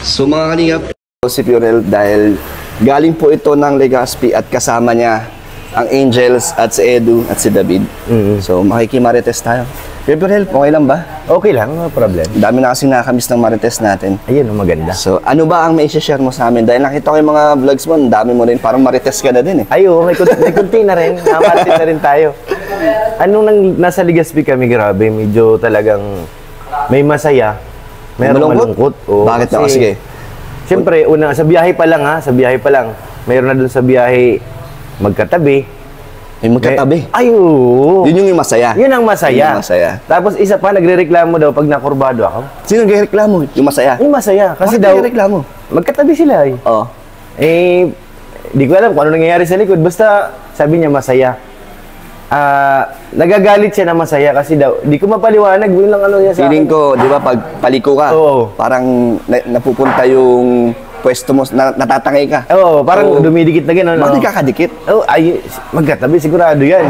So mga kalingap, si Purel dahil galing po ito ng Legazpi at kasama niya ang Angels at si Edu at si David. So makikimarites tayo. Purel, okay lang ba? Okay lang, no problem. Dami na kasi nakakamiss ng marites natin. Ayun, maganda. So ano ba ang may share mo sa amin? Dahil nakita ko yung mga vlogs mo, ang dami mo rin, parang marites ka na din eh. Ayo, may kunti na rin. Namarating na rin tayo. Anong nasa Legazpi kami, grabe, medyo talagang may masaya. Merong malungkot. Oh, bakit na? Sige. Siyempre, una, sa biyahe pa lang ha, sa biyahe pa lang. Mayroon na dun sa biyahe magkatabi. May magkatabi? Ay, oo. Yun yung masaya? Yun ang masaya. Yun ang masaya. Tapos isa pa, nagre-reklamo daw pag nakurbado ako. Sino nagre-reklamo? Yung masaya? Yung masaya. Kasi bakit daw, nagre-reklamo? magkatabi sila eh. Oo. Eh, di ko alam kung ano nangyayari sa likod. Basta, sabi niya masaya. Nagagalit siya na masaya kasi daw, di ko mapaliwanag, yun lang ano niya sa feeling akin. ko, di ba, pag paliko ka, Oo. parang napupunta yung pwesto mo, natatangay ka. Oo, parang Oo. dumidikit na gano'n. Bakit kakadikit? Oo, ay, magkatabi, sigurado yan.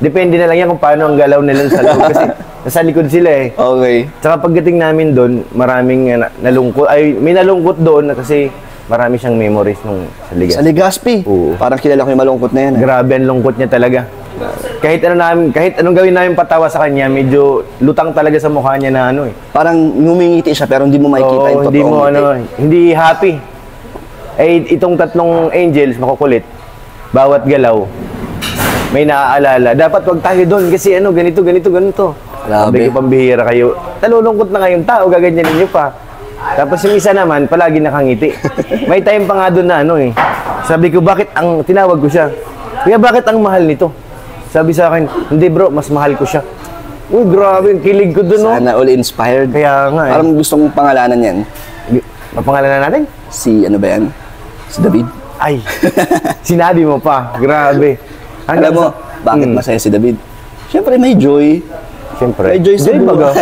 Depende na lang yan kung paano ang galaw nila sa loob kasi nasa likod sila eh. Okay. Tsaka pagdating namin doon, maraming nalungkot, ay may nalungkot doon kasi marami siyang memories nung sa Legazpi. Sa Legazpi? Oo. Parang kilala ko yung malungkot na yan. Grabe ang lungkot niya talaga. Kahit anong gawin namin patawa sa kanya, medyo lutang talaga sa mukha niya na ano eh. Parang ngumingiti siya pero hindi mo makikita yung hindi totoong mo ngiti. hindi happy. Eh itong tatlong Angels makukulit. Bawat galaw may naaalala. Dapat wag tayo doon kasi ano ganito. Grabe. Sabi ko pambihira kayo. Nalulungkot na kayong tao, gaganyanin niyo pa. Tapos yung isa naman palagi nakangiti. May time pa nga doon na ano eh. Sabi ko tinawag ko siya. Kuya, bakit ang mahal nito? Sabi sa akin, hindi bro, mas mahal ko siya. Uy, grabe, kilig ko dun, no? Sana all inspired. Kaya nga, eh. Parang gusto mong pangalanan yan. Mapangalanan natin? Si, ano ba yan? Si David? Ay, sinabi mo pa. Grabe. Alam mo, bakit masaya si David? Siyempre, may joy. Siyempre. May joy sa buhay.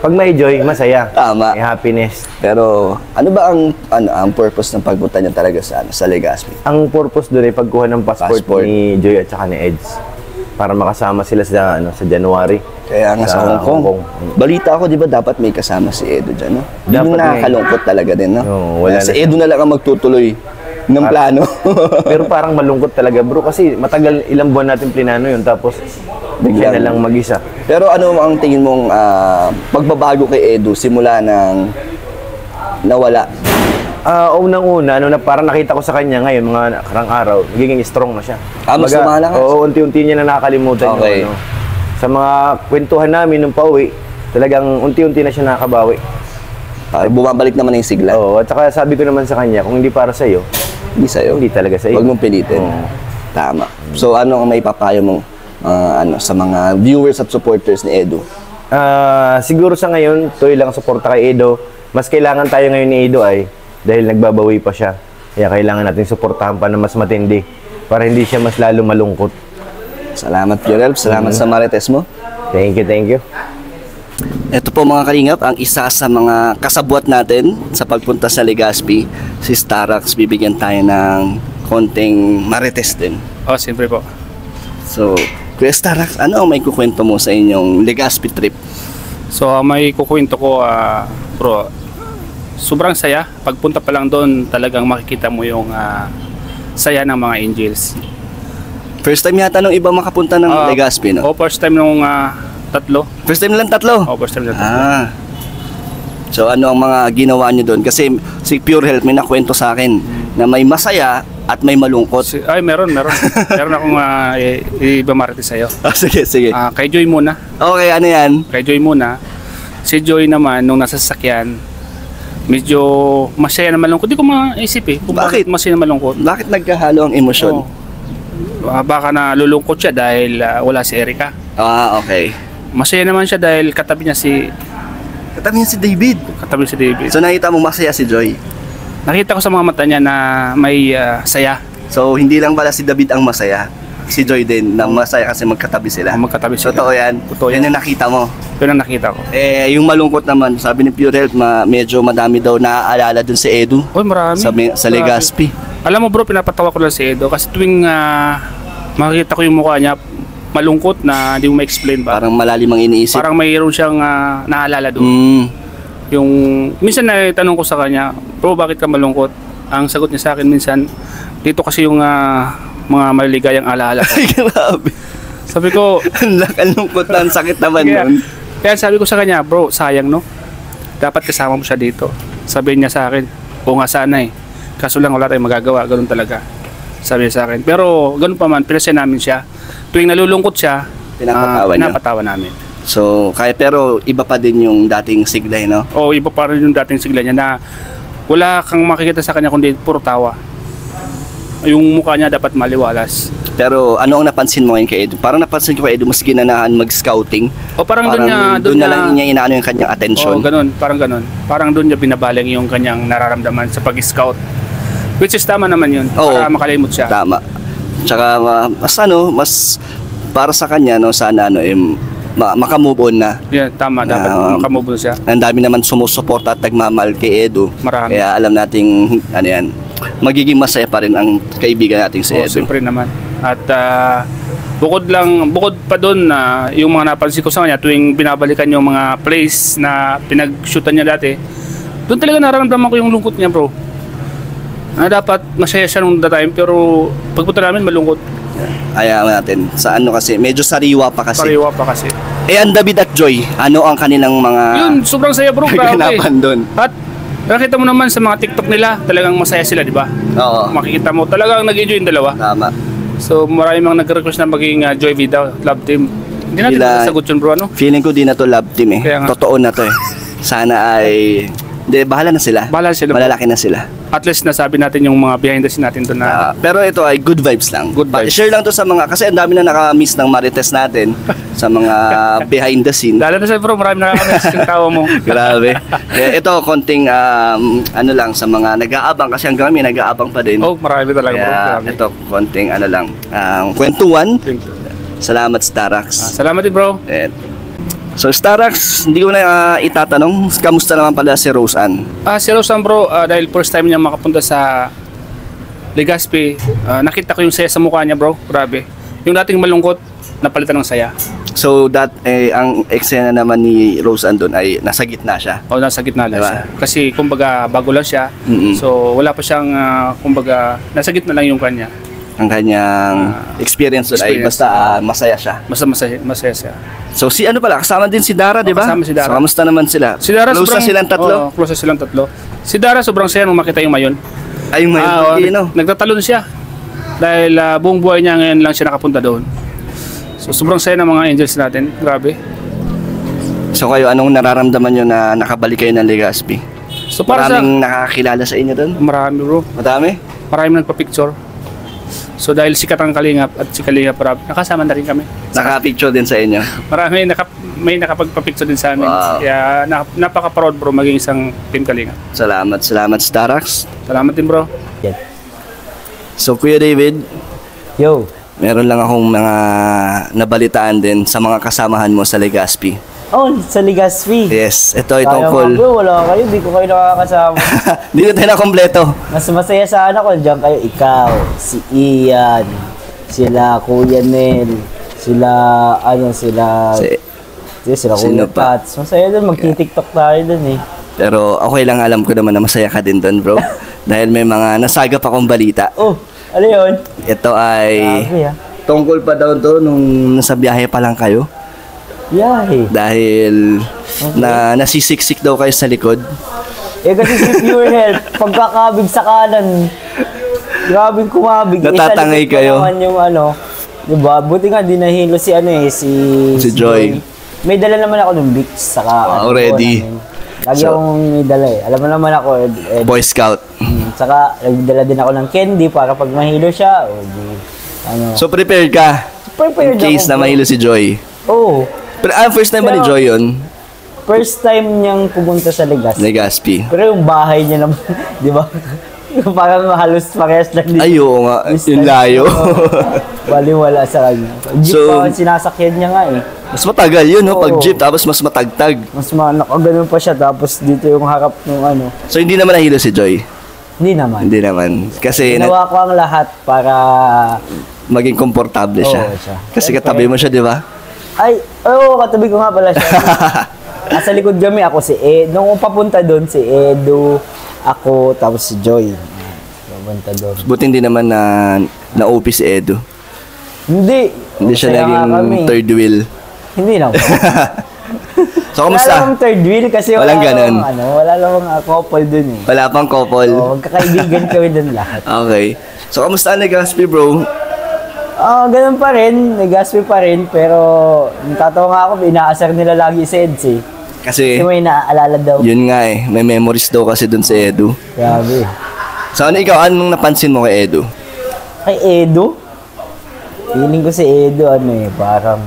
Pag may joy, masaya. Tama. May happiness. Pero, ano ba ang purpose ng pagpunta niya talaga sa Legazpi? Ang purpose doon ay pagkuha ng passport ni Joy at saka ni Eds. Para makasama sila sa January. Kaya nga sa Hong Kong. Balita ako, di ba, dapat may kasama si Edu dyan, no? Yung nakakalungkot talaga din, no? Wala si Edu na lang ang magtutuloy ng plano. Pero parang malungkot talaga, bro. Kasi matagal, ilang buwan natin plinano yun. Tapos, bigla na lang mag-isa. Pero ano ang tingin mong pagbabago kay Edu simula ng nawala? Unang-una, parang nakita ko sa kanya ngayon, mga nakarang araw, nagiging strong na siya. Mas lumalakas? Oo, unti-unti niya na nakakalimutan. Okay. Sa mga kwentuhan namin nung pauwi, talagang unti-unti na siya nakakabawi. Bumabalik naman yung sigla? Oo, at saka sabi ko naman sa kanya, kung hindi para sa'yo, hindi sa'yo? Hindi talaga sa'yo. Huwag mong pilitin. Tama. So ano ang may papayo mong sa mga viewers at supporters ni Edu? Siguro sa ngayon, tuloy lang suporta kay Edo. Mas kailangan tayo ngayon ni Edo ay dahil nagbabawi pa siya. Kaya kailangan natin suportahan pa na mas matindi para hindi siya mas lalo malungkot. Salamat, Purel. Salamat sa marites mo. Thank you. Ito po mga kalingap, ang isa sa mga kasabwat natin sa pagpunta sa Legazpi, si Starax. Bibigyan tayo ng konting marites din. Siyempre po. So, Kuya Starax, ano ang may kukwento mo sa inyong Legazpi trip? So, may kukwento ko, bro, sobrang saya. Pagpunta pa lang doon, talagang makikita mo yung saya ng mga Angels. First time yata nung iba makapunta ng Legazpi, no? First time nung tatlo. First time lang tatlo? First time lang tatlo. So, ano ang mga ginawa nyo doon? Kasi si Pure Health may nakwento sa akin na may masaya at may malungkot. Meron. Meron akong ibamarites sa'yo. Sige. Kay Joy muna. Okay, ano yan? Kay Joy muna. Si Joy naman, nung nasa sasakyan, medyo masaya na malungkot. Di ko maisip eh. Kung bakit masaya na malungkot. Bakit nagkahalo ang emosyon? Baka nalulungkot siya dahil wala si Erica. Okay. Masaya naman siya dahil katabi niya si David. So nakita mo masaya si Joy? Nakita ko sa mga mata niya na may saya. So hindi lang pala si David ang masaya, si Joy din na masaya kasi magkatabi sila. Magkatabi sila. Totoo yan? Totoo yan. Yan yung nakita mo? Yun ang nakita ko. Yung malungkot naman, sabi ni Pure Health, medyo madami daw naaalala dun si Edu. Marami. Sa Legazpi. Alam mo bro, pinapatawa ko lang si Edu kasi tuwing makikita ko yung mukha niya, malungkot na hindi mo ma-explain ba? Parang malalim ang iniisip. Parang mayroon siyang naalala doon. Yung minsan na tanong ko sa kanya, bro, bakit ka malungkot? Ang sagot niya sa akin minsan, dito kasi yung mga maliligayang alaala ko. Ay, grabe. Sabi ko, Ang lungkot na, ang sakit naman kaya, nun. kaya sabi ko sa kanya, bro, sayang no? Dapat kasama mo siya dito. Sabi niya sa akin, oo nga sana eh. Kaso lang wala tayong magagawa, ganun talaga. Sabi niya sa akin. Pero ganun pa man, pinasya namin siya. Tuwing nalulungkot siya, Pinapatawa niyo? pinapatawa namin. So, pero iba pa din yung dating siglay, no? O iba pa rin yung dating sigla niya na wala kang makikita sa kanya kundi puro tawa. Yung mukha niya dapat maliwalas. Pero ano ang napansin mo ngayon kay Edu? Parang napansin ko kay Edu, mas ginanahan mag-scouting. O parang Doon na lang niya inaano yung kanyang atensyon. Oo, ganun, parang ganun. Parang doon niya binabaling yung kanyang nararamdaman sa pag-scout. Which is tama naman yun, Oo. para makalimot siya. Tama. Tsaka mas para sa kanya, no, sana makamove on na. Yeah, tama, dapat makamove siya. Ang dami naman sumusuporta at nagmamahal kay Edu. Marami. Kaya alam nating, ano yan, magiging masaya pa rin ang kaibigan nating si Oo, Edu. siyempre naman. At bukod pa doon na yung mga napansin ko sa kanya tuwing binabalikan yung mga place na pinag-shootan niya dati, doon talaga nararamdaman ko yung lungkot niya, bro. Na dapat masaya siya nung time pero pagpunta namin malungkot. Ayaw natin. Sa ano kasi, medyo sariwa pa kasi. Sariwa pa kasi. Eh, ang David at Joy, ano ang kanilang mga Yun, sobrang saya, bro. Grabe. ganapan doon? At nakita mo naman sa mga TikTok nila, talagang masaya sila, di ba? Oo, Makikita mo, talagang nag-enjoy yung dalawa. tama. So, marami mga nag-request na maging Joy Vida, love team. Hindi natin Sila- masagot yun, bro, ano? Feeling ko di na to love team eh. Kaya nga. Totoo na to eh. Sana ay... Hindi, bahala na sila. Bahala sila. Malalaki na sila. At least nasabi natin yung mga behind the scene natin doon na Pero ito ay good vibes lang. Good vibes. Share lang to sa mga... Kasi ang dami na nakamiss ng Marites natin sa mga behind the scene. lalo na sa bro, marami nakakamiss yung tawa mo. Grabe. Kaya ito, konting ano lang sa mga nag-aabang. Kasi hanggang may nag-aabang pa din. Oh, marami talaga, bro. Kaya Grabe. ito, konting ano lang. Kwentuhan. Salamat, Starax. Salamat din, bro. So, Starax, hindi ko na itatanong, kamusta naman pala si Rose Ann? Si Rosan, bro, dahil first time niya makapunta sa Legazpi, nakita ko yung saya sa mukha niya, bro. Grabe. Yung dating malungkot, napalitan ng saya. So, ang eksena naman ni Rose Ann doon ay nasa gitna siya. O nasa gitna lang Diba? siya. Kasi kumbaga bago lang siya. Mm-mm. So wala pa siyang kumbaga nasa gitna lang yung kanya. Ang kanyang experience doon ay experience. basta masaya siya. Basta masaya siya. So, si ano pala, kasama din si Dara, di ba? kasama si Dara. So, kamusta naman sila? Si Dara Close na silang tatlo? Oo, close na silang tatlo. Si Dara sobrang saya nung makita yung mayon. Ay, may no? Nagtatalon siya. Dahil buong buhay niya ngayon lang siya nakapunta doon. So sobrang saya ng mga angels natin. Grabe. So, kayo, anong nararamdaman nyo na nakabalik kayo ng Legazpi? So para Maraming nakakakilala sa inyo doon? marami, bro. Madami? Maraming nagpa-picture. So dahil sikat ang Kalingap at si Kalingap Rab, nakasama na rin kami. Nakapicture din sa inyo? Marami may nakapagpa-picture din sa amin. Wow. Kaya napaka-proud, bro, maging isang team Kalingap. Salamat, Starax. Salamat din, bro. Yan. So, Kuya David, Yo. meron lang akong mga nabalitaan din sa mga kasamahan mo sa Legazpi. Oh, sa Legazpi. Yes, ito ay Sayang tungkol. bro, wala kayo, di ko kayo nakakasama. Hindi na tayo na kompleto. Mas masaya sana kung diyan kayo, ikaw, si Ian, sila Kuya Nel, sila sila Sino Kuya pa? Tats. Masaya doon, magti-TikTok tayo doon eh. Pero okay lang, alam ko naman na masaya ka din doon, bro. Dahil may mga nasagap akong balita. Oh, ano yun? Ito ay Grabe ah. tungkol pa daw to nung nasa biyahe pa lang kayo. Yahe. Dahil nasisiksik daw kayo sa likod. Eh kasi si Pure Health, pagkakabig sa kanan, grabing kumabig. Natatangay Isa likod pa kayo. naman yung diba? Buti nga, di nahilo si Si Joy. May dala naman ako ng Vicks, saka Already. Lagi So, akong may dala eh. Alam mo naman ako, Boy Scout. saka nagdala din ako ng candy para pag mahilo siya, So prepared ka in prepared case ako, na bro. mahilo si Joy. Oo. Pero first time ba ni Pero- Joy yun? First time niyang pumunta sa Legazpi. Legazpi. Pero yung bahay niya naman, di ba? Parang halos parehas lang din. Ay, oo nga. Yung layo. Baliwala sa kanya. Jeep So- pa ang sinasakyan niya nga eh. Mas matagal yun, no? Pag Oo. jeep, tapos mas matagtag. Mas nakaganon pa siya tapos dito yung harap ng So hindi naman nahilo si Joy. Hindi naman. Hindi naman. Kasi Ginawa ko ang lahat para... maging komportable siya. Oo, siya. Kasi Siyempre. katabi mo siya, di ba? Ay, oo, katabi ko nga pala siya. Nasa likod kami, ako si nung papunta doon, si Edu, ako, tapos si Joy. Papunta doon. Buti hindi naman na-OP si Edu. Hindi. Hindi siya Masaya nga naging kami. third wheel. Hindi naman. So, Wala kamusta? namang third wheel kasi Walang wala ganun. namang, wala namang couple dun eh. Wala pang couple. Magkakaibigan kami dun lahat. Okay. So, kamusta ang Legaspi, bro? Ganun pa rin, nag-gaspi pa rin, pero natatawa nga ako, inaasar nila lagi si Eds eh. Kasi, Kasi may naaalala daw. yun nga eh. May memories daw kasi dun sa Edu. Grabe. So, ikaw, anong napansin mo kay Edu? Kay Edu? Feeling ko si Edu, parang,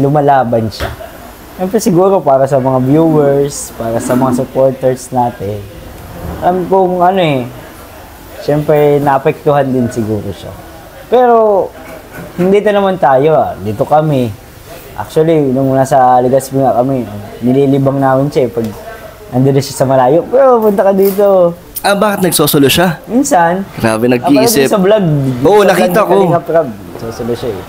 lumalaban siya. Siyempre siguro para sa mga viewers, para sa mga supporters natin. Alam kong siyempre naapektuhan din siguro siya. Pero, hindi naman tayo dito kami. Actually, nung nasa Legazpi nga kami, nililibang namin siya pag nandun siya sa malayo. Pero, punta ka dito. Bakit nagsosolo siya? Minsan, Grabe, napanood nag-iisip. din sa vlog. Oo, Sa nakita vlog ni ko. Kalinga Prab. Susunod siya eh.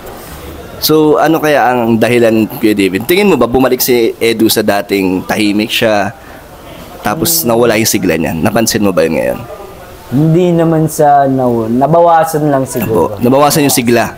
So, ano kaya ang dahilan, Kuya David? Tingin mo ba bumalik si Edu sa dating tahimik siya, tapos nawala yung sigla niya? Napansin mo ba yun ngayon? Hindi naman sa nabawasan lang siguro. Nabawasan yung sigla.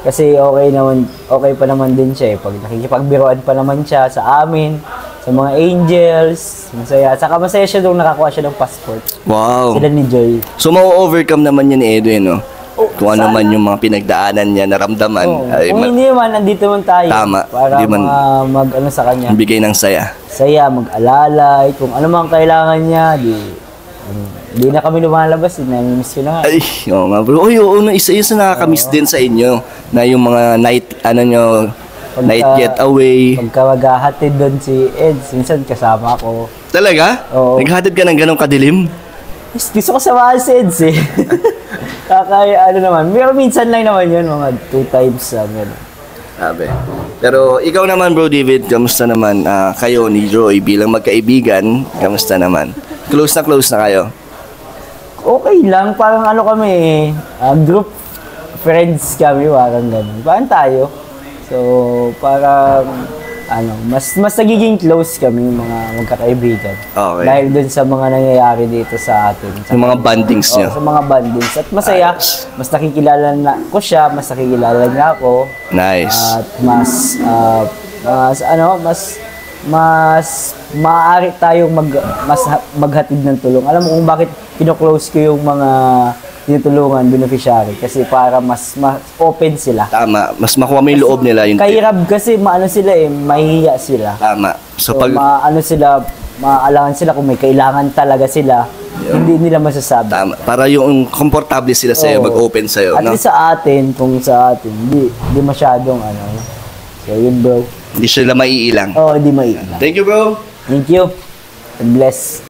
Kasi okay pa naman din siya eh. Pag nakikipagbiruan pa naman siya sa amin, sa mga angels, masaya. Saka masaya siya nung nakakuha siya ng passport. Wow. Sila ni Joy. So, ma-overcome naman yun ni Edu, no? Oh, Kung ano man yung mga pinagdaanan niya, naramdaman, ay Kung hindi man, nandito man tayo. Tama. Para Hindi man- mag sa kanya. bigay ng saya. Saya, mag-alalay, kung ano man kailangan niya, di na kami lumalabas, namimiss ko na nga. Ay, oo nga bro. Uy, oo, isa nakakamiss din sa inyo na yung mga night, night getaway. Pagka maghahatid doon si Eds, minsan kasama ako. Talaga? Oo. Naghatid ka ng ganong kadilim? Gusto ko samahan si Eds eh. Kakaya naman. Pero minsan lang naman yun, mga 2 times. Gano'n. Sabi. Pero ikaw naman bro David, kamusta naman kayo ni Joy bilang magkaibigan? Kamusta naman? Close na kayo? Okay lang, parang kami group friends kami, parang gano'n. Parang tayo. So, parang mas nagiging close kami mga magkakaibigan. Okay. Dahil dun sa mga nangyayari dito sa atin. Yung mga bandings niyo? Sa mga bandings. At masaya, Ayos. mas nakikilala na ko siya, mas nakikilala niya ako. Nice. At mas maaari tayong maghatid ng tulong. Alam mo kung bakit kino-close ko yung mga tinutulungan, beneficiary, kasi para mas open sila. Tama. Mas makuha mo yung loob nila. Yung Kahirap kasi mahihiya sila. Tama. So, So, pag... maaalangan sila kung may kailangan talaga sila, hindi nila masasabi. Tama. Para yung komportable sila sa'yo, Oo. mag-open sa'yo. At No? least kung sa atin, hindi masyadong So, yun bro. Hindi sila maiilang. Hindi maiilang. Thank you bro. Thank you. God bless.